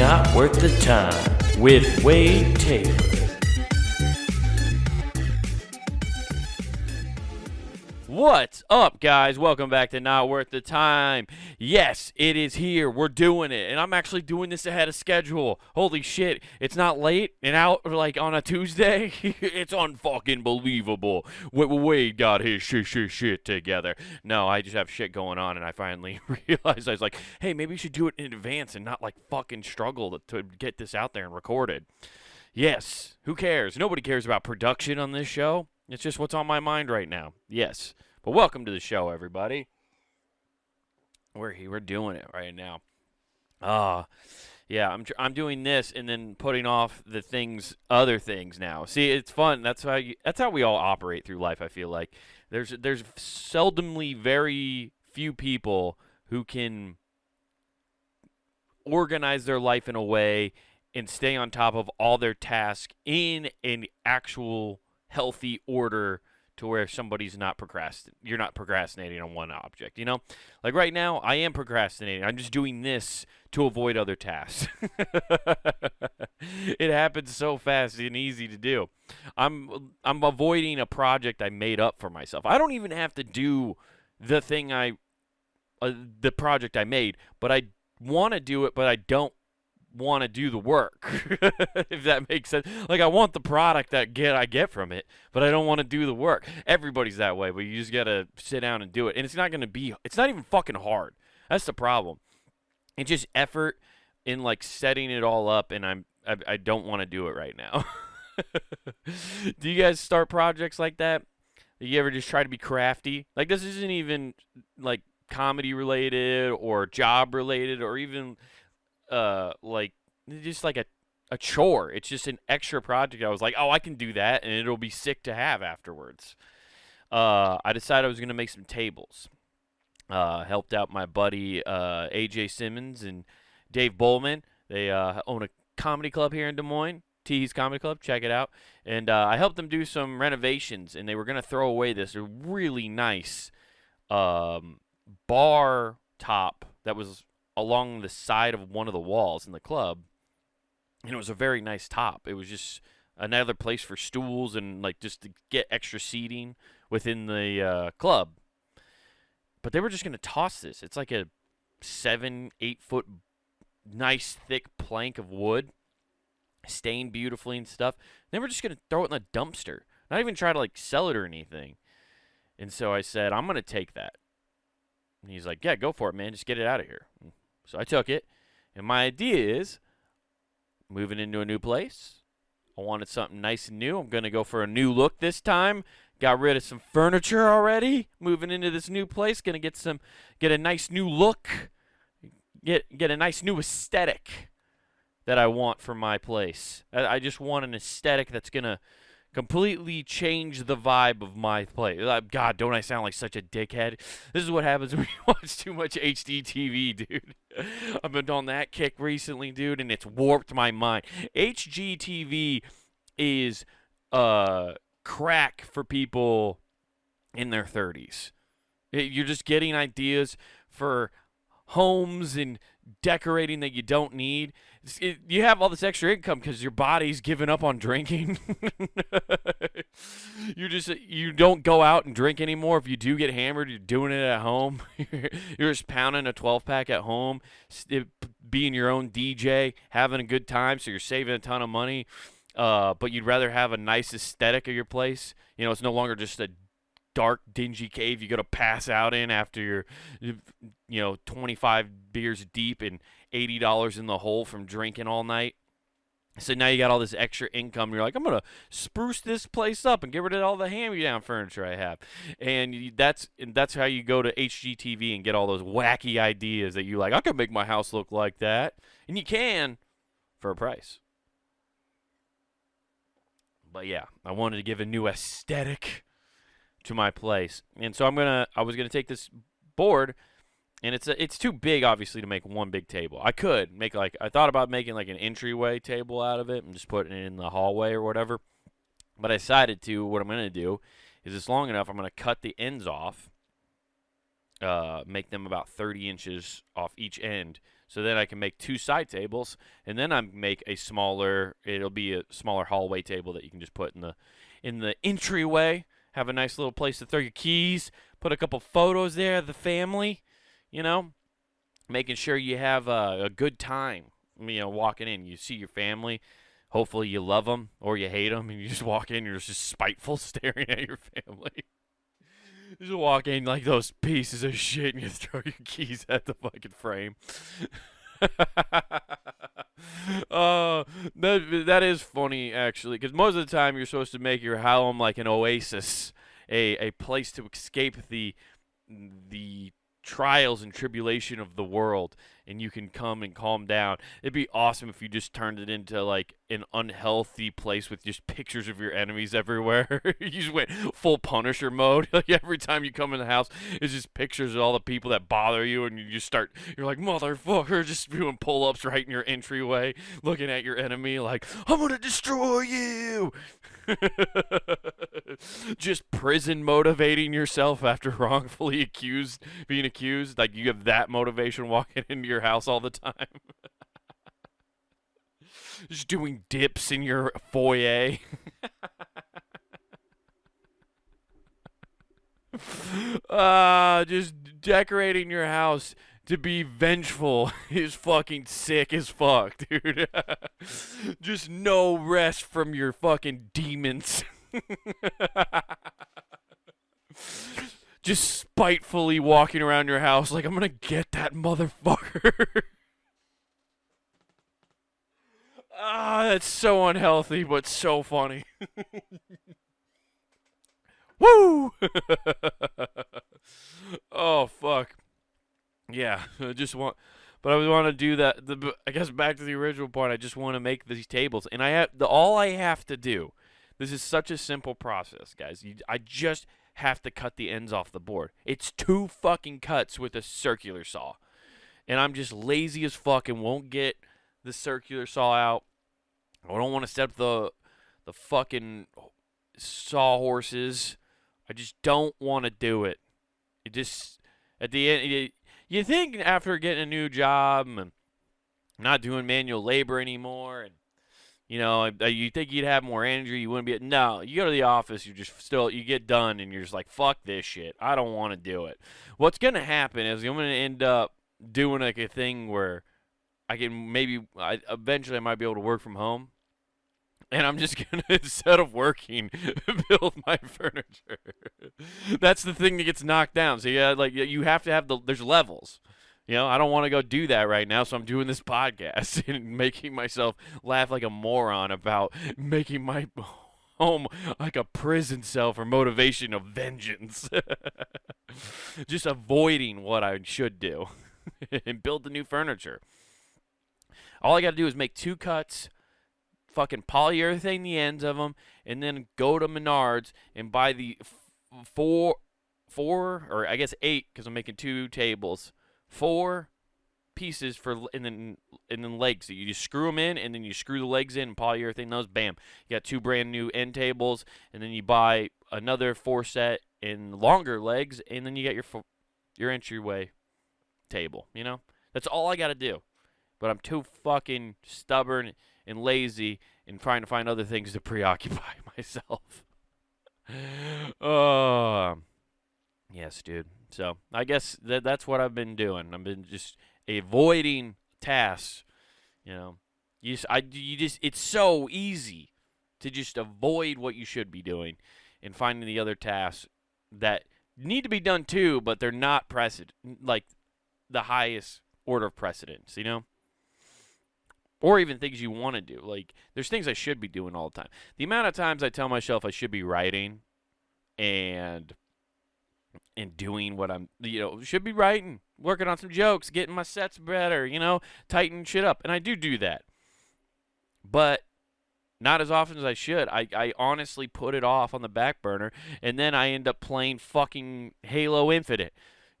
Not Worth the Time with Wade Taylor. What's up, guys? Welcome back to Not Worth the Time. Yes, it is here. We're doing it. And I'm actually doing this ahead of schedule. Holy shit. It's not late and out like on a Tuesday. It's unfucking believable. Wade got his shit together. No, I just have shit going on, and I finally realized I was like, hey, maybe we should do it in advance and not like fucking struggle to get this out there and recorded. Yes, who cares? Nobody cares about production on this show. It's just what's on my mind right now. Yes. But welcome to the show, everybody. We're doing it right now. Yeah, I'm doing this and then putting off the other things now. See, it's fun. That's how we all operate through life, I feel like. There's seldomly very few people who can organize their life in a way and stay on top of all their tasks in an actual healthy order to where somebody's you're not procrastinating on one object, you know? Like right now, I am procrastinating. I'm just doing this to avoid other tasks. It happens so fast and easy to do. I'm avoiding a project I made up for myself. I don't even have to do the project I made, but I want to do it, but I don't want to do the work, if that makes sense. Like, I want the product I get from it, but I don't want to do the work. Everybody's that way, but you just gotta sit down and do it. And it's not even fucking hard. That's the problem. It's just effort in like setting it all up, and I don't want to do it right now. Do you guys start projects like that? Do you ever just try to be crafty? Like, this isn't even like comedy related or job related or even like just like a chore. It's just an extra project. I was like, oh, I can do that, and it'll be sick to have afterwards. I decided I was gonna make some tables. Helped out my buddy AJ Simmons and Dave Bowman. They own a comedy club here in Des Moines, T's Comedy Club. Check it out. And I helped them do some renovations, and they were gonna throw away this really nice bar top that was along the side of one of the walls in the club, and it was a very nice top. It was just another place for stools and like just to get extra seating within the club. But they were just going to toss this. It's like a 7-8 foot nice thick plank of wood, stained beautifully and stuff. They were just going to throw it in a dumpster, not even try to like sell it or anything. And so I said, I'm going to take that. And he's like, yeah, go for it, man. Just get it out of here. So I took it, and my idea is moving into a new place. I wanted something nice and new. I'm going to go for a new look this time. Got rid of some furniture already. Moving into this new place, going to get a nice new look, get a nice new aesthetic that I want for my place. I just want an aesthetic that's going to completely change the vibe of my place. God, don't I sound like such a dickhead? This is what happens when you watch too much HGTV, dude. I've been on that kick recently, dude, and it's warped my mind. HGTV is crack for people in their 30s. You're just getting ideas for homes and decorating that you don't need. You have all this extra income because your body's given up on drinking. You don't go out and drink anymore. If you do get hammered, you're doing it at home. You're just pounding a 12-pack at home, being your own DJ, having a good time, so you're saving a ton of money. But you'd rather have a nice aesthetic of your place. You know, it's no longer just a dark, dingy cave you got to pass out in after you're 25 beers deep and $80 in the hole from drinking all night. So now you got all this extra income. You're like, I'm going to spruce this place up and get rid of all the hand-me-down furniture I have. And that's how you go to HGTV and get all those wacky ideas that you like. I can make my house look like that. And you can for a price. But yeah, I wanted to give a new aesthetic to my place. And so I was gonna take this board, and it's too big obviously to make one big table. I could make I thought about making like an entryway table out of it and just putting it in the hallway or whatever. But I decided what I'm gonna do is it's long enough, I'm gonna cut the ends off, make them about 30 inches off each end, So then I can make 2 side tables, and then I make a smaller. It'll be a smaller hallway table that you can just put in the entryway. Have a nice little place to throw your keys. Put a couple photos there of the family. You know, making sure you have a good time. You know, walking in, you see your family. Hopefully you love them or you hate them, and you just walk in, you're just spiteful, staring at your family. You just walk in like those pieces of shit, and you throw your keys at the fucking frame. That is funny actually, because most of the time you're supposed to make your home like an oasis, a place to escape the trials and tribulation of the world, and you can come and calm down. It'd be awesome if you just turned it into like an unhealthy place with just pictures of your enemies everywhere. You just went full Punisher mode. Like every time you come in the house, it's just pictures of all the people that bother you, and you're like, motherfucker, just doing pull-ups right in your entryway, looking at your enemy like, I'm gonna destroy you. Just prison motivating yourself after wrongfully being accused. Like you have that motivation walking into your house all the time. Just doing dips in your foyer. Just decorating your house to be vengeful is fucking sick as fuck, dude. Just no rest from your fucking demons. Just spitefully walking around your house like, I'm gonna get that motherfucker. That's so unhealthy, but so funny. Woo! Oh, fuck. Yeah, I just want... But I want to do that. I guess back to the original point, I just want to make these tables. And all I have to do, this is such a simple process, guys. I just have to cut the ends off the board. It's 2 fucking cuts with a circular saw. And I'm just lazy as fuck and won't get the circular saw out. I don't want to set up the fucking sawhorses. I just don't want to do it. It just, at the end, you think after getting a new job and not doing manual labor anymore, and you think you'd have more energy, you wouldn't be. No, you go to the office, you get done, and you're just like, fuck this shit. I don't want to do it. What's gonna happen is I'm gonna end up doing like a thing where I can eventually I might be able to work from home. And I'm just going to, instead of working, build my furniture. That's the thing that gets knocked down. So, yeah, like, you have to have there's levels. I don't want to go do that right now, so I'm doing this podcast and making myself laugh like a moron about making my home like a prison cell for motivation of vengeance. Just avoiding what I should do and build the new furniture. All I got to do is make 2 cuts, fucking polyurethane the ends of them, and then go to Menards and buy the 4 or I guess 8, because I'm making 2 tables, 4 pieces and then legs. So you just screw them in, and then you screw the legs in and polyurethane those. Bam, you got 2 brand new end tables, and then you buy another 4 set in longer legs, and then you got your entryway table. That's all I got to do. But I'm too fucking stubborn and lazy and trying to find other things to preoccupy myself. Yes, dude. So I guess that's what I've been doing. I've been just avoiding tasks. It's so easy to just avoid what you should be doing and finding the other tasks that need to be done too, but they're not like the highest order of precedence, Or even things you want to do. Like, there's things I should be doing all the time. The amount of times I tell myself I should be writing and doing what I'm, should be writing, working on some jokes, getting my sets better, tightening shit up. And I do that. But not as often as I should. I honestly put it off on the back burner, and then I end up playing fucking Halo Infinite.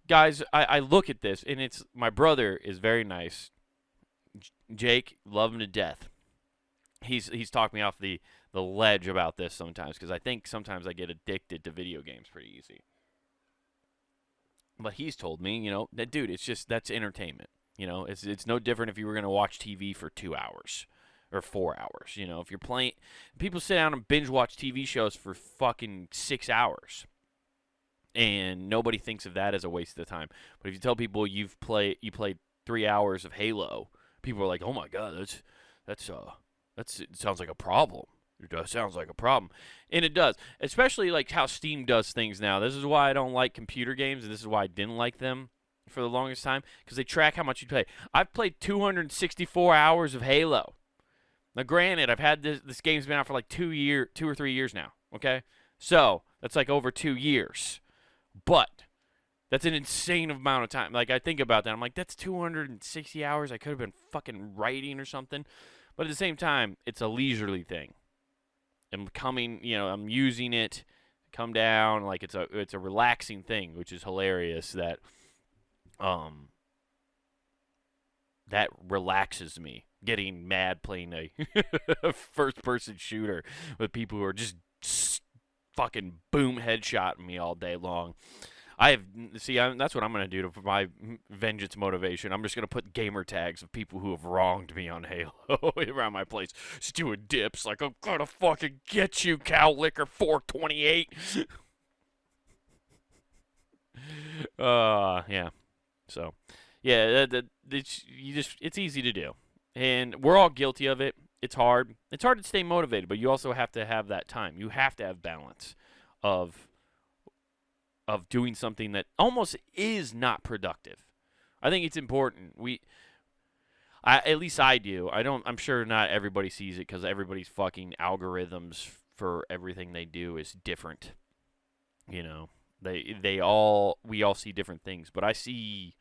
Guys, I look at this, and my brother is very nice. Jake, love him to death. He's talked me off the ledge about this sometimes, because I think sometimes I get addicted to video games pretty easy. But he's told me, that dude, that's entertainment. You know, it's no different if you were going to watch TV for 2 hours or 4 hours. You know, if you're playing, people sit down and binge watch TV shows for fucking 6 hours, and nobody thinks of that as a waste of time. But if you tell people you played 3 hours of Halo, people are like, "Oh my god, it sounds like a problem." It does sounds like a problem, and it does. Especially like how Steam does things now. This is why I don't like computer games, and this is why I didn't like them for the longest time, because they track how much you play. I've played 264 hours of Halo. Now, granted, I've had this game's been out for like 2 or 3 years now. Okay, so that's like over 2 years, but that's an insane amount of time. Like, I think about that, I'm like, that's 260 hours. I could have been fucking writing or something, but at the same time, it's a leisurely thing. I'm using it to come down, like it's a relaxing thing, which is hilarious that relaxes me. Getting mad playing a first person shooter with people who are just fucking boom headshotting me all day long. That's what I'm going to do for my vengeance motivation. I'm just going to put gamer tags of people who have wronged me on Halo around my place. Just doing dips like, I'm going to fucking get you, Cow Licker 428. Yeah. So, yeah, it's easy to do. And we're all guilty of it. It's hard. It's hard to stay motivated, but you also have to have that time. You have to have balance of doing something that almost is not productive. I think it's important. At least I do. I'm sure not everybody sees it, because everybody's fucking algorithms for everything they do is different. You know, we all see different things, but I see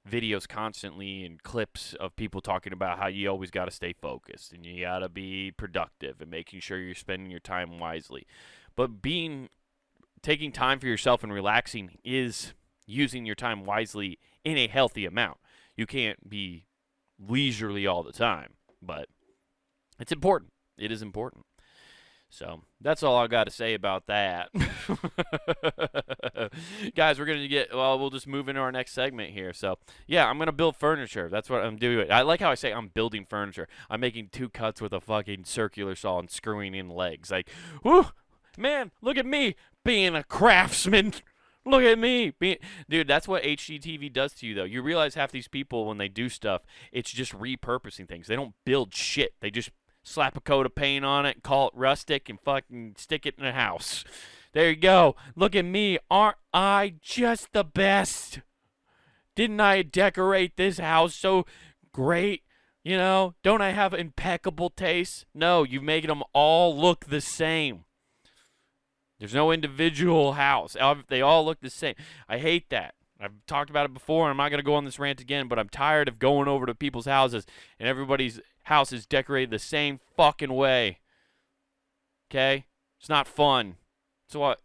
videos constantly and clips of people talking about how you always got to stay focused and you got to be productive and making sure you're spending your time wisely. But taking time for yourself and relaxing is using your time wisely in a healthy amount. You can't be leisurely all the time, but it's important. It is important. So that's all I got to say about that. Guys, we'll just move into our next segment here. So, yeah, I'm going to build furniture. That's what I'm doing. I like how I say I'm building furniture. I'm making 2 cuts with a fucking circular saw and screwing in legs. Like, whoo, man, look at me being a craftsman. Look at me. Dude, that's what HGTV does to you, though. You realize half these people, when they do stuff, it's just repurposing things. They don't build shit. They just slap a coat of paint on it, call it rustic, and fucking stick it in a house. There you go. Look at me. Aren't I just the best? Didn't I decorate this house so great? You know, don't I have impeccable taste? No, you make them all look the same. There's no individual house. They all look the same. I hate that. I've talked about it before, and I'm not going to go on this rant again, but I'm tired of going over to people's houses, and everybody's house is decorated the same fucking way. Okay? It's not fun. So what?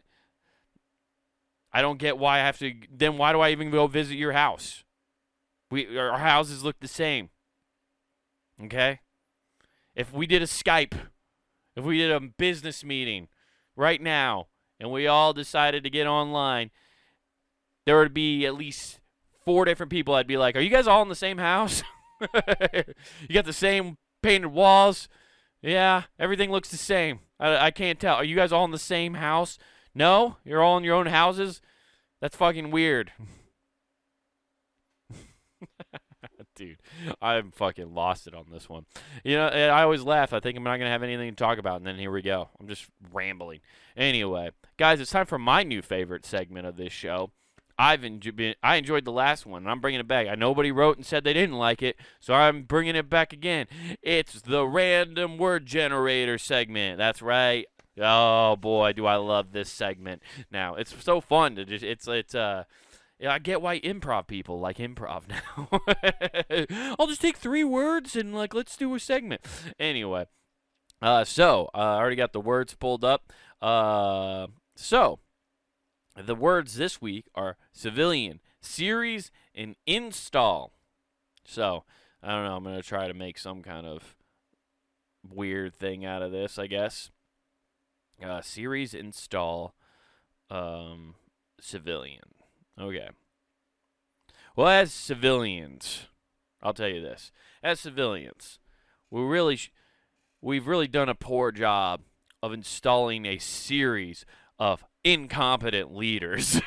I don't get why I have to. Then why do I even go visit your house? Our houses look the same. Okay? If we did a Skype, if we did a business meeting right now, and we all decided to get online, there would be at least 4 different people. I'd be like, are you guys all in the same house? You got the same painted walls? Yeah, everything looks the same. I can't tell. Are you guys all in the same house? No? You're all in your own houses? That's fucking weird. Dude, I'm fucking lost it on this one. You know, I always laugh. I think I'm not going to have anything to talk about, and then here we go. I'm just rambling. Anyway, guys, it's time for my new favorite segment of this show. I enjoyed the last one, and I'm bringing it back. Nobody wrote and said they didn't like it, so I'm bringing it back again. It's the random word generator segment. That's right. Oh boy, do I love this segment. Now it's so fun to I get why improv people like improv now. I'll just take 3 words and let's do a segment. Anyway, I already got the words pulled up. So. The words this week are civilian, series, and install. So, I don't know. I'm going to try to make some kind of weird thing out of this, I guess. Series, install, civilian. Okay. Well, as civilians, I'll tell you this. As civilians, we've really done a poor job of installing a series of incompetent leaders.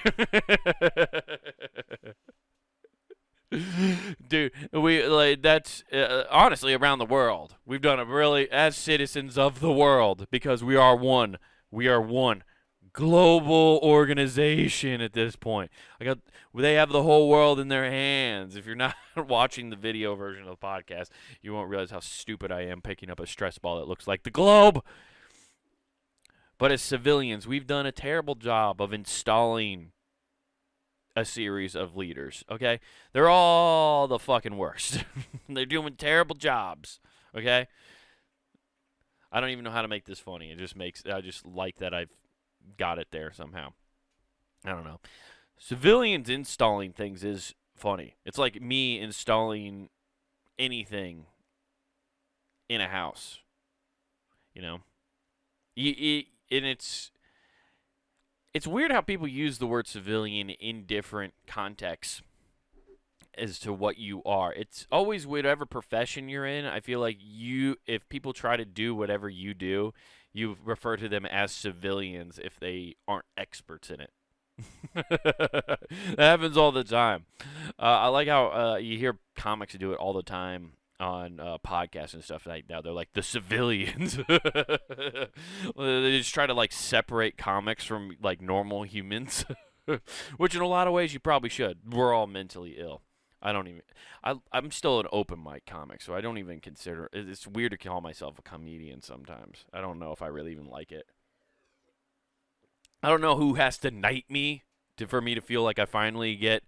Dude, we like that's honestly around the world. We've done a really as citizens of the world because we are one. We are one global organization at this point. They have the whole world in their hands. If you're not watching the video version of the podcast, you won't realize how stupid I am picking up a stress ball that looks like the globe. But as civilians, we've done a terrible job of installing a series of leaders, okay? They're all the fucking worst. They're doing terrible jobs, okay? I don't even know how to make this funny. I just like that I've got it there somehow. I don't know. Civilians installing things is funny. It's like me installing anything in a house, you know? And it's weird how people use the word civilian in different contexts as to what you are. It's always whatever profession you're in. I feel like if people try to do whatever you do, you refer to them as civilians if they aren't experts in it. That happens all the time. I like how you hear comics do it all the time on podcasts and stuff like that. They're like the civilians. They just try to like separate comics from like normal humans, which in a lot of ways you probably should. We're all mentally ill. I'm still an open mic comic, so I don't even consider it's weird to call myself a comedian sometimes. I don't know if I really even like it. I don't know who has to knight me for me to feel like I finally get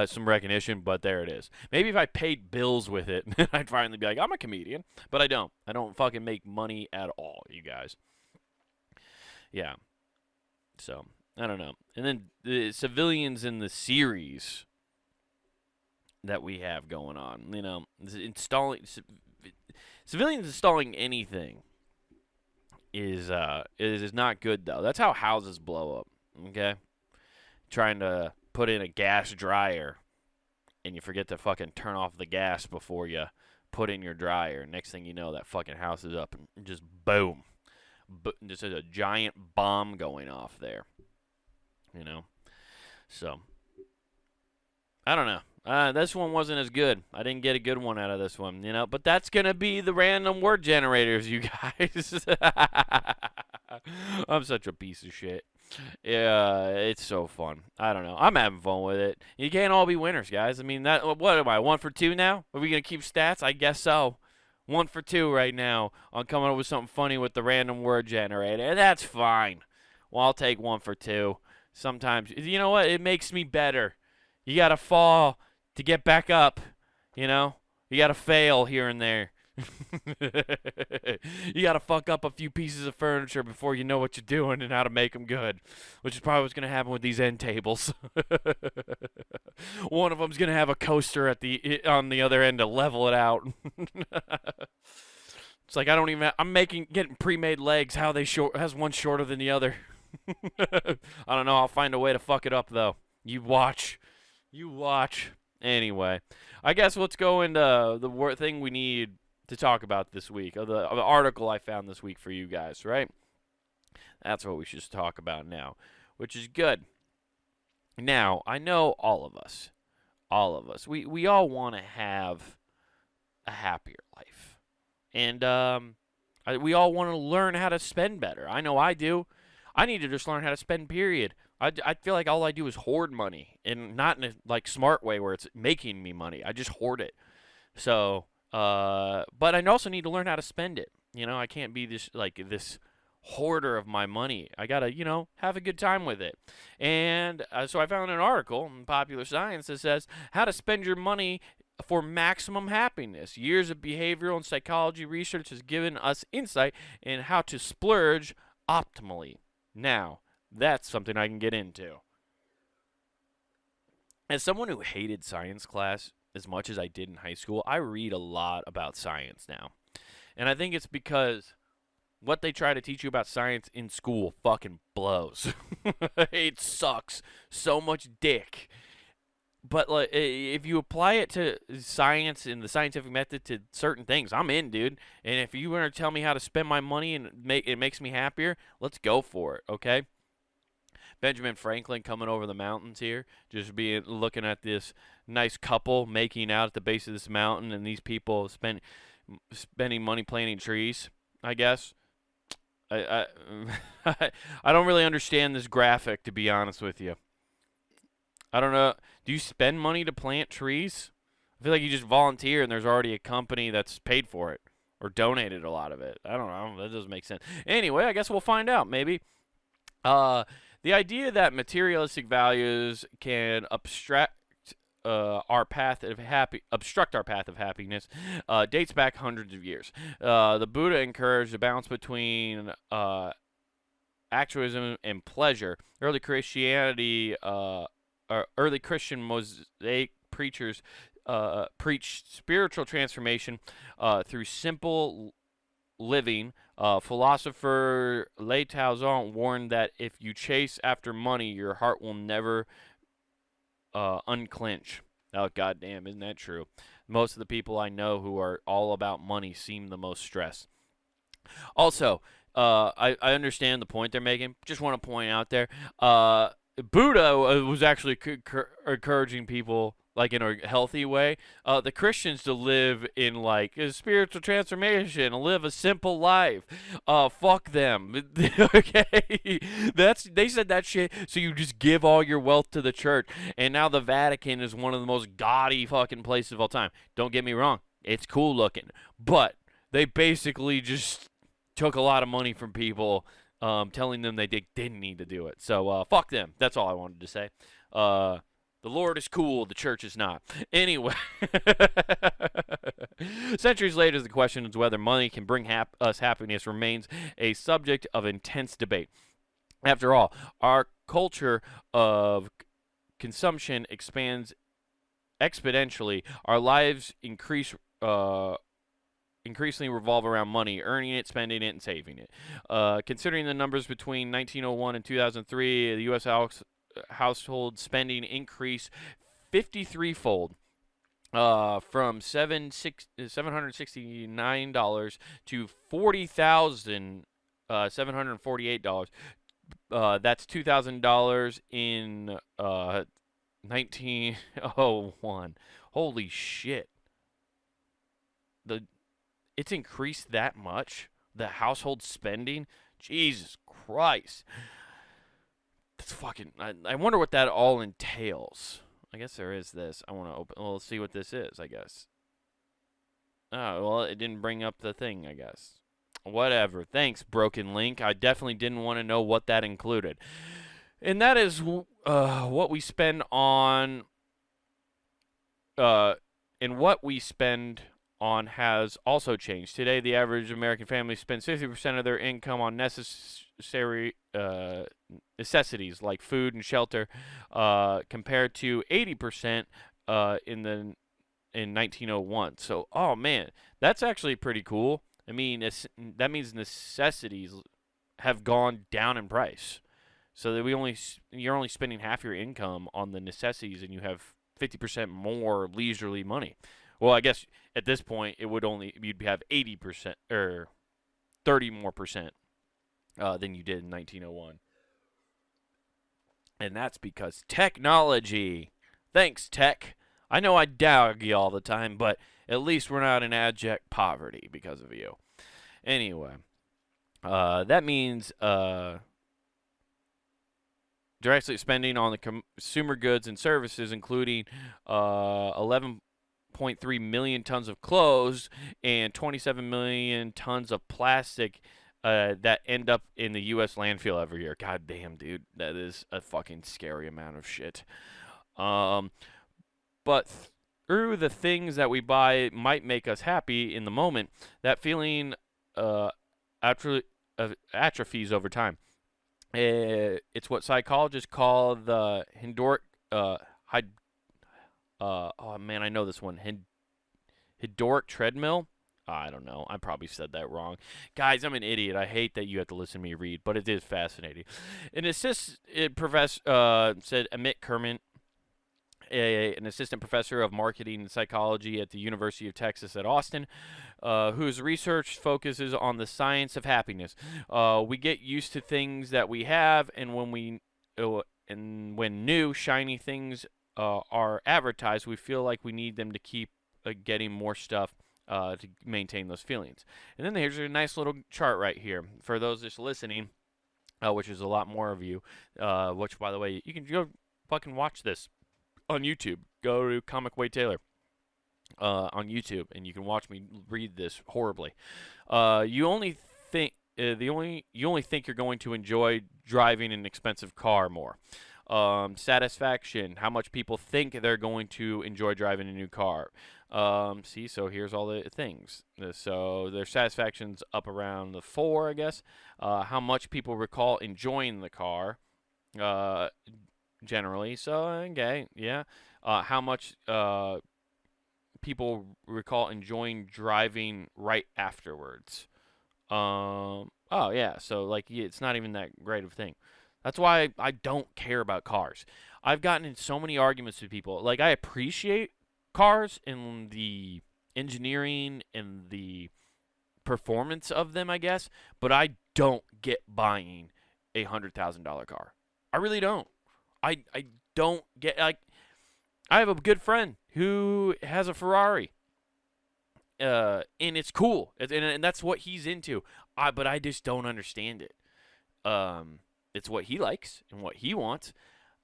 some recognition, but there it is. Maybe if I paid bills with it, I'd finally be like, I'm a comedian. But I don't. I don't fucking make money at all, you guys. Yeah. So, I don't know. And then the civilians in the series that we have going on, civilians installing anything is not good, though. That's how houses blow up, okay? Trying to put in a gas dryer and you forget to fucking turn off the gas before you put in your dryer. Next thing you know, that fucking house is up and just boom. Just a giant bomb going off there. So, I don't know. This one wasn't as good. I didn't get a good one out of this one, but that's going to be the random word generators, you guys. I'm such a piece of shit. Yeah, it's so fun. I don't know. I'm having fun with it. You can't all be winners, guys. I mean, what am I, 1 for 2 now? Are we going to keep stats? I guess so. 1 for 2 right now on coming up with something funny with the random word generator. That's fine. Well, I'll take 1 for 2. Sometimes, you know what? It makes me better. You got to fall to get back up, You got to fail here and there. You got to fuck up a few pieces of furniture before you know what you're doing and how to make them good, which is probably what's going to happen with these end tables. One of them's going to have a coaster on the other end to level it out. It's like I'm getting pre-made legs. How they has one shorter than the other. I don't know. I'll find a way to fuck it up though. You watch. Anyway, I guess let's go into the thing we need to talk about this week, of the article I found this week for you guys, right? That's what we should talk about now, which is good. Now, I know all of us, we all want to have a happier life. And we all want to learn how to spend better. I know I do. I need to just learn how to spend, period. I feel like all I do is hoard money, and not in a smart way where it's making me money. I just hoard it. So, but I also need to learn how to spend it. I can't be this hoarder of my money. I gotta, have a good time with it. And so I found an article in Popular Science that says how to spend your money for maximum happiness. Years of behavioral and psychology research has given us insight in how to splurge optimally. Now, that's something I can get into. As someone who hated science class as much as I did in high school, I read a lot about science now. And I think it's because what they try to teach you about science in school fucking blows. It sucks so much dick. But like, if you apply it to science and the scientific method to certain things, I'm in, dude. And if you want to tell me how to spend my money and it makes me happier, let's go for it, okay? Benjamin Franklin coming over the mountains here, just being looking at this nice couple making out at the base of this mountain, and these people spending money planting trees. I guess I I don't really understand this graphic, to be honest with you. I don't know. Do you spend money to plant trees? I feel like you just volunteer and there's already a company that's paid for it or donated a lot of it. I don't know. That doesn't make sense. Anyway, I guess we'll find out maybe. Uh, the idea that materialistic values can obstruct our path of happiness dates back hundreds of years. The Buddha encouraged a balance between altruism and pleasure. Early Christian Mosaic preachers preached spiritual transformation through simple living. Philosopher Lei Taozong warned that if you chase after money, your heart will never unclench. Oh, goddamn, isn't that true? Most of the people I know who are all about money seem the most stressed. Also, I understand the point they're making. Just want to point out there, Buddha was actually encouraging people like in a healthy way. The Christians to live in like a spiritual transformation, live a simple life. Fuck them. Okay, they said that shit. So you just give all your wealth to the church, and now the Vatican is one of the most gaudy fucking places of all time. Don't get me wrong, it's cool looking, but they basically just took a lot of money from people, telling them they didn't need to do it. So fuck them. That's all I wanted to say. The Lord is cool, the church is not. Anyway, centuries later, the question of whether money can bring us happiness remains a subject of intense debate. After all, our culture of consumption expands exponentially. Our lives increasingly revolve around money, earning it, spending it, and saving it. Considering the numbers between 1901 and 2003, the U.S. household spending increased 53-fold, from $769 to $40,748. That's $2,000 in 1901. Holy shit! It's increased that much. The household spending, Jesus Christ. That's fucking. I wonder what that all entails. I guess there is this. I want to open. Well, let's see what this is, I guess. Oh, well, it didn't bring up the thing, I guess. Whatever. Thanks, Broken Link. I definitely didn't want to know what that included. And that is what we spend on. And what we spend on has also changed. Today, the average American family spends 50% of their income on necessary necessities like food and shelter, compared to 80% in 1901. So, oh man, that's actually pretty cool. I mean, that means necessities have gone down in price. So that you're only spending half your income on the necessities, and you have 50% more leisurely money. Well, I guess at this point you'd have 80% or 30 more percent than you did in 1901. And that's because technology. Thanks, tech. I know I dog you all the time, but at least we're not in abject poverty because of you. Anyway, that means directly spending on the consumer goods and services, including 11.3 million tons of clothes and 27 million tons of plastic that end up in the U.S. landfill every year. God damn, dude. That is a fucking scary amount of shit. But through the things that we buy might make us happy in the moment, that feeling atrophies over time. It's what psychologists call the oh man, I know this one. Hedonic treadmill. I don't know. I probably said that wrong. Guys, I'm an idiot. I hate that you have to listen to me read, but it is fascinating. An assistant professor said Amit Kerman an assistant professor of marketing and psychology at the University of Texas at Austin, whose research focuses on the science of happiness. We get used to things that we have, and when new shiny things are advertised, we feel like we need them to keep getting more stuff to maintain those feelings. And then here's a nice little chart right here for those just listening, which is a lot more of you. Which, by the way, you can go fucking watch this on YouTube. Go to Comic Way Taylor on YouTube, and you can watch me read this horribly. You only think you're going to enjoy driving an expensive car more. Satisfaction, how much people think they're going to enjoy driving a new car. So here's all the things. So their satisfaction's up around the 4, I guess. How much people recall enjoying the car, generally. So, okay, yeah. How much people recall enjoying driving right afterwards. Oh, yeah, so, like, it's not even that great of a thing. That's why I don't care about cars. I've gotten in so many arguments with people. Like, I appreciate cars and the engineering and the performance of them, I guess, but I don't get buying a $100,000 car. I really don't. I don't get, like, I have a good friend who has a Ferrari, and it's cool, and that's what he's into. But I just don't understand it. It's what he likes and what he wants.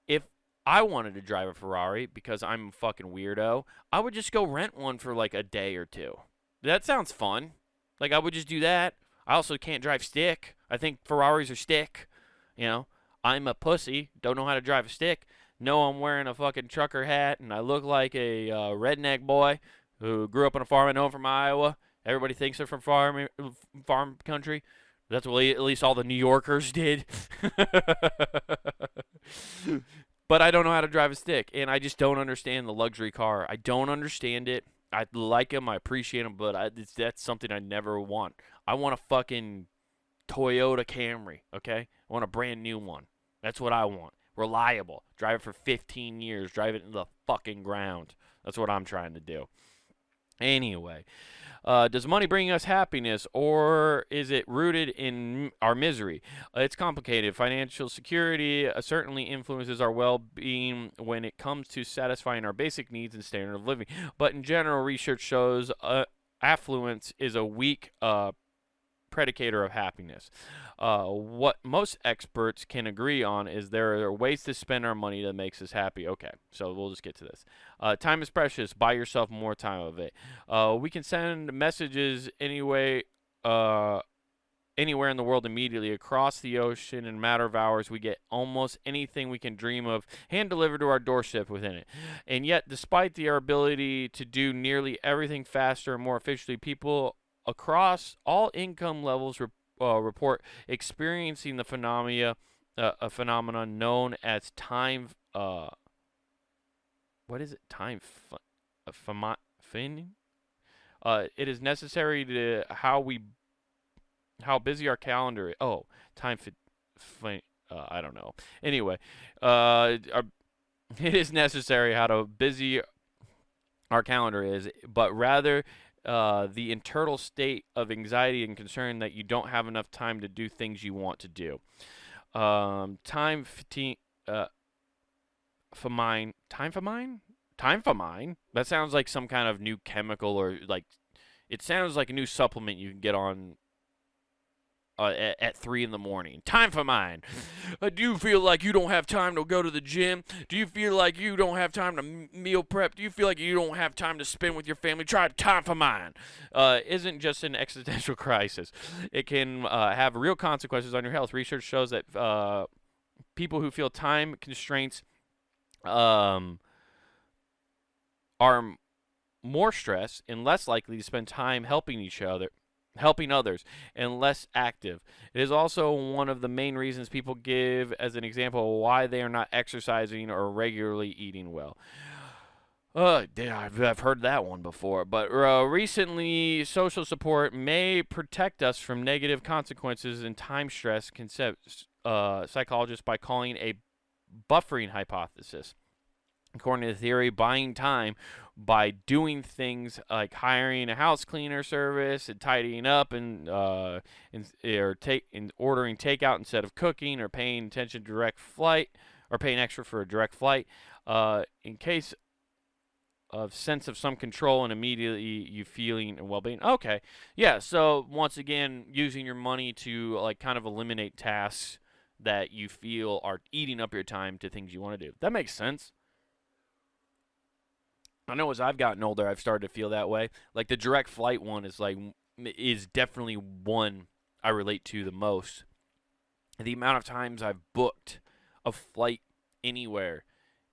If I wanted to drive a Ferrari because I'm a fucking weirdo, I would just go rent one for like a day or two. That sounds fun. Like, I would just do that. I also can't drive stick. I think Ferraris are stick. You know, I'm a pussy. Don't know how to drive a stick. No, I'm wearing a fucking trucker hat, and I look like a redneck boy who grew up on a farm. I know I'm from Iowa. Everybody thinks they're from farm country. That's what at least all the New Yorkers did. But I don't know how to drive a stick, and I just don't understand the luxury car. I don't understand it. I like them. I appreciate them, but that's something I never want. I want a fucking Toyota Camry, okay? I want a brand new one. That's what I want. Reliable. Drive it for 15 years. Drive it into the fucking ground. That's what I'm trying to do. Anyway, does money bring us happiness, or is it rooted in our misery? It's complicated. Financial security certainly influences our well-being when it comes to satisfying our basic needs and standard of living. But in general, research shows affluence is a weak predicator of happiness. What most experts can agree on is there are ways to spend our money that makes us happy. Okay, so we'll just get to this. Time is precious. Buy yourself more time of it. We can send messages anywhere in the world immediately across the ocean in a matter of hours. We get almost anything we can dream of hand delivered to our doorstep within it. And yet, despite our ability to do nearly everything faster and more efficiently, people across all income levels report experiencing the a phenomenon known as time. What is it? Time finning. It is necessary to how busy our calendar is. Oh, time I don't know. Anyway, it is necessary how busy our calendar is, but rather the internal state of anxiety and concern that you don't have enough time to do things you want to do. Time fatigue. Time famine? That sounds like some kind of new chemical, or like, it sounds like a new supplement you can get on at 3 in the morning. Time famine. Do you feel like you don't have time to go to the gym? Do you feel like you don't have time to meal prep? Do you feel like you don't have time to spend with your family? Try time famine. Isn't just an existential crisis. It can have real consequences on your health. Research shows that people who feel time constraints are more stressed and less likely to spend time helping others, and less active. It is also one of the main reasons people give as an example why they are not exercising or regularly eating well. I've heard that one before. But recently, social support may protect us from negative consequences and time stress, psychologists by calling a buffering hypothesis. According to the theory, buying time by doing things like hiring a house cleaner service and tidying up and ordering takeout instead of cooking, or paying attention to direct flight, or paying extra for a direct flight, in case of sense of some control and immediately you feeling well-being. Okay, yeah. So once again, using your money to like kind of eliminate tasks that you feel are eating up your time to things you want to do. That makes sense. I know as I've gotten older, I've started to feel that way. Like the direct flight one is definitely one I relate to the most. The amount of times I've booked a flight anywhere,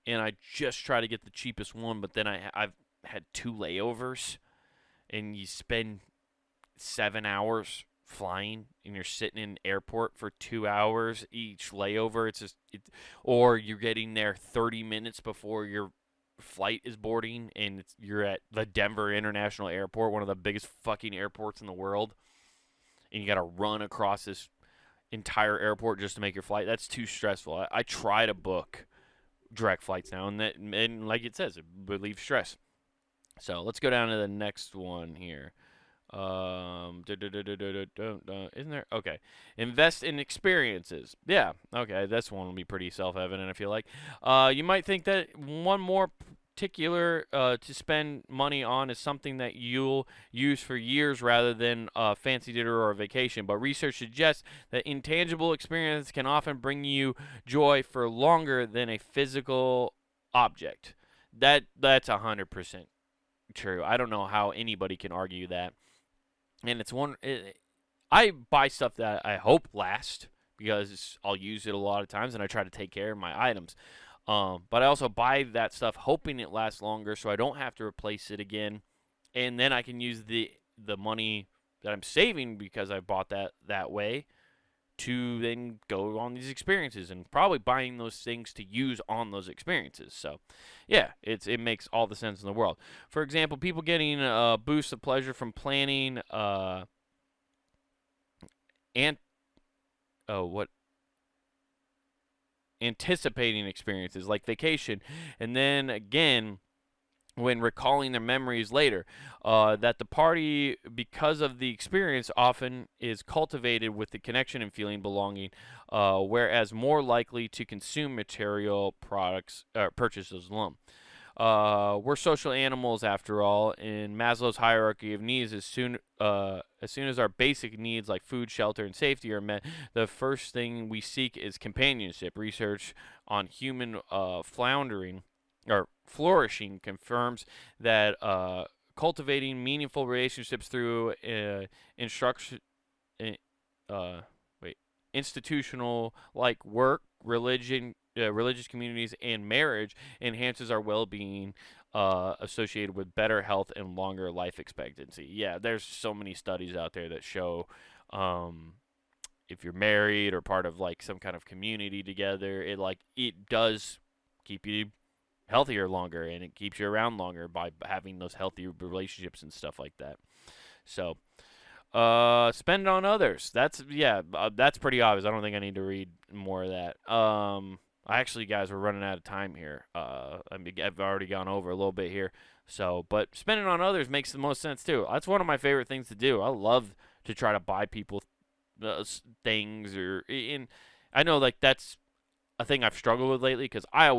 and I just try to get the cheapest one, but then I've had two layovers, and you spend 7 hours flying, and you're sitting in airport for 2 hours each layover. Or you're getting there 30 minutes before your flight is boarding, and you're at the Denver International Airport, one of the biggest fucking airports in the world, and you got to run across this entire airport just to make your flight. That's too stressful. I try to book direct flights now, and like it says, it relieves stress. So let's go down to the next one here. Isn't there? Okay. Invest in experiences. Yeah. Okay. This one will be pretty self-evident, I feel like. You might think that one more particular to spend money on is something that you'll use for years rather than a fancy dinner or a vacation. But research suggests that intangible experience can often bring you joy for longer than a physical object. That's 100% true. I don't know how anybody can argue that. And I buy stuff that I hope lasts because I'll use it a lot of times, and I try to take care of my items. But I also buy that stuff hoping it lasts longer, so I don't have to replace it again, and then I can use the money that I'm saving because I bought that way to then go on these experiences, and probably buying those things to use on those experiences. So, yeah, it makes all the sense in the world. For example, people getting a boost of pleasure from planning and what anticipating experiences like vacation, and then again when recalling their memories later, that the party, because of the experience, often is cultivated with the connection and feeling belonging, whereas more likely to consume material products purchases alone. We're social animals, after all. In Maslow's hierarchy of needs, as soon as our basic needs like food, shelter, and safety are met, the first thing we seek is companionship. Research on human flourishing confirms that cultivating meaningful relationships through instruction, uh, institutional like work, religious communities, and marriage enhances our well-being, associated with better health and longer life expectancy. Yeah, there's so many studies out there that show if you're married or part of like some kind of community together, it does keep you healthier longer, and it keeps you around longer by having those healthy relationships and stuff like that. So, spend on others. That's pretty obvious. I don't think I need to read more of that. Actually, guys, we're running out of time here. I've already gone over a little bit here. So, but spending on others makes the most sense too. That's one of my favorite things to do. I love to try to buy people things, I know like that's a thing I've struggled with lately because I've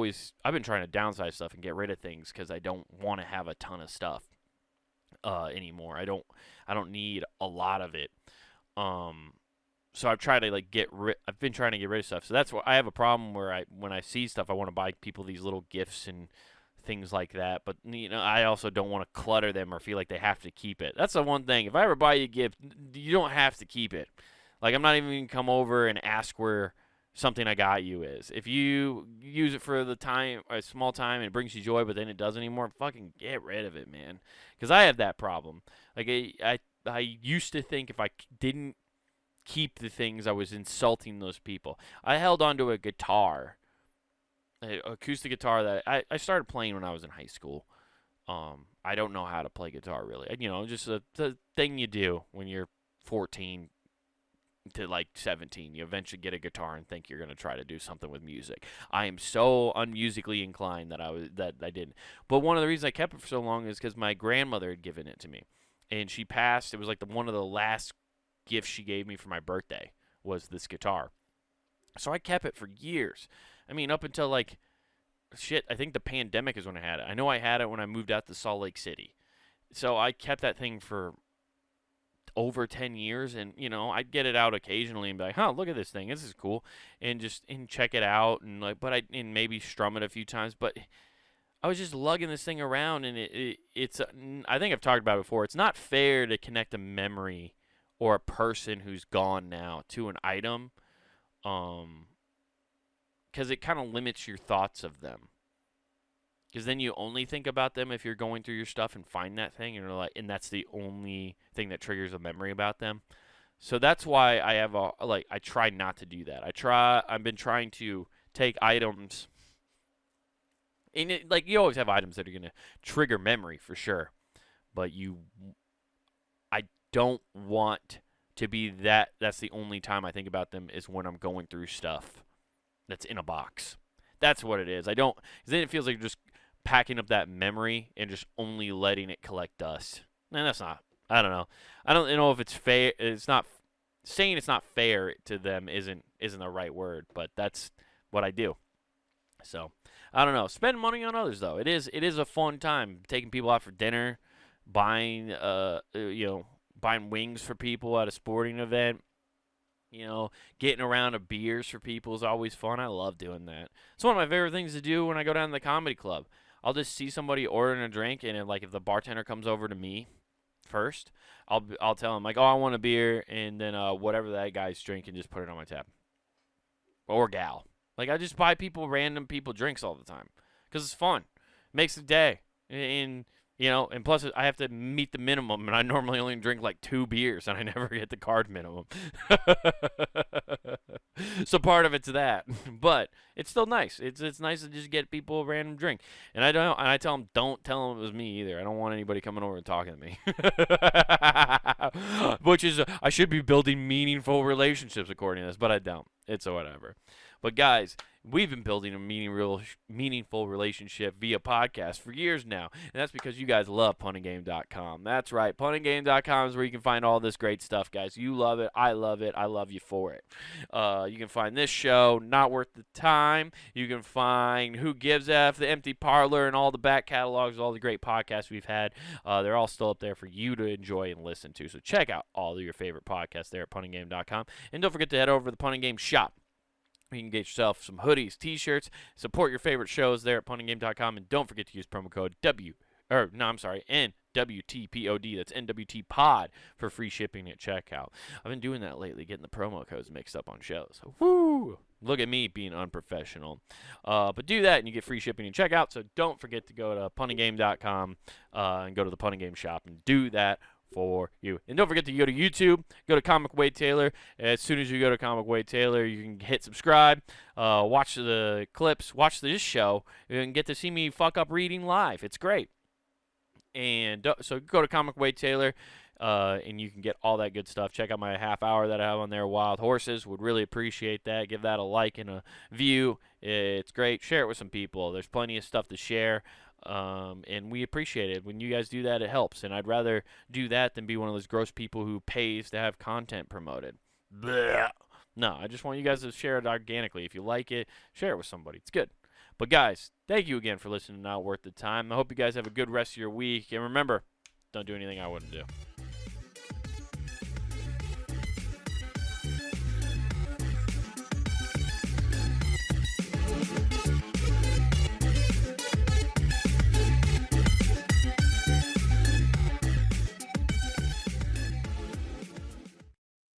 been trying to downsize stuff and get rid of things because I don't want to have a ton of stuff anymore. I don't need a lot of it. So I've tried to I've been trying to get rid of stuff. So that's why I have a problem where when I see stuff, I want to buy people these little gifts and things like that. But I also don't want to clutter them or feel like they have to keep it. That's the one thing. If I ever buy you a gift, you don't have to keep it. Like, I'm not even going to come over and ask where something I got you is. If you use it for a small time, and it brings you joy, but then it doesn't anymore, fucking get rid of it, man. Because I have that problem. Like, I used to think if I didn't keep the things, I was insulting those people. I held onto a guitar, an acoustic guitar that I started playing when I was in high school. I don't know how to play guitar really. Just the thing you do when you're 14, to like 17. You eventually get a guitar and think you're going to try to do something with music. I am so unmusically inclined that I didn't. But one of the reasons I kept it for so long is because my grandmother had given it to me, and she passed. It was like one of the last gifts she gave me for my birthday was this guitar. So I kept it for years. I mean, up until like shit. I think the pandemic is when I had it. I know I had it when I moved out to Salt Lake City. So I kept that thing for over 10 years, and I'd get it out occasionally and be like, look at this thing, this is cool, and just check it out, and like, but I and maybe strum it a few times, but I was just lugging this thing around, and it's I think I've talked about it before. It's not fair to connect a memory or a person who's gone now to an item, because it kind of limits your thoughts of them. Because then you only think about them if you're going through your stuff and find that thing, and that's the only thing that triggers a memory about them. So that's why I have I try not to do that. I've been trying to take items, and you always have items that are gonna trigger memory for sure, but I don't want to be that. That's the only time I think about them is when I'm going through stuff that's in a box. That's what it is. I don't, because then it feels like you're just packing up that memory and just only letting it collect dust. And that's not. I don't know. I don't know if it's fair. It's not saying it's not fair to them isn't the right word, but that's what I do. So I don't know. Spend money on others though. It is a fun time taking people out for dinner, buying buying wings for people at a sporting event. Getting around of beers for people is always fun. I love doing that. It's one of my favorite things to do when I go down to the comedy club. I'll just see somebody ordering a drink, and if the bartender comes over to me first, I'll tell him, like, oh, I want a beer, and then whatever that guy's drinking, just put it on my tab. Or gal. Like, I just buy random people drinks all the time because it's fun. Makes the day. And plus I have to meet the minimum, and I normally only drink like 2 beers, and I never hit the card minimum. So part of it's that, but it's still nice. It's nice to just get people a random drink, and I tell them, don't tell them it was me either. I don't want anybody coming over and talking to me. Which is, I should be building meaningful relationships according to this, but I don't. It's a whatever. But guys, we've been building a meaningful relationship via podcast for years now, and that's because you guys love puntinggame.com. That's right, puntinggame.com is where you can find all this great stuff, guys. You love it, I love you for it. You can find this show, Not Worth the Time. You can find Who Gives F, The Empty Parlor, and all the back catalogs, all the great podcasts we've had. They're all still up there for you to enjoy and listen to. So check out all of your favorite podcasts there at puntinggame.com, and don't forget to head over to the Punting Game shop. You can get yourself some hoodies, t-shirts, support your favorite shows there at puntinggame.com, and don't forget to use promo code NWTPOD, that's NWT Pod, for free shipping at checkout. I've been doing that lately, getting the promo codes mixed up on shows. Woo! Look at me being unprofessional. But do that and you get free shipping and checkout, so don't forget to go to puntinggame.com and go to the Punting Game shop and do that for you. And don't forget to go to YouTube, go to Comic Wade Taylor. As soon as you go to Comic Wade Taylor, you can hit subscribe, watch the clips, watch this show, and get to see me fuck up reading live. It's great. And so go to Comic Wade Taylor, and you can get all that good stuff. Check out my half hour that I have on there, Wild Horses. Would really appreciate that. Give that a like and a view. It's great. Share it with some people. There's plenty of stuff to share. And we appreciate it. When you guys do that, it helps. And I'd rather do that than be one of those gross people who pays to have content promoted. Blech. No, I just want you guys to share it organically. If you like it, share it with somebody. It's good. But guys, thank you again for listening to Not Worth the Time. I hope you guys have a good rest of your week. And remember, don't do anything I wouldn't do.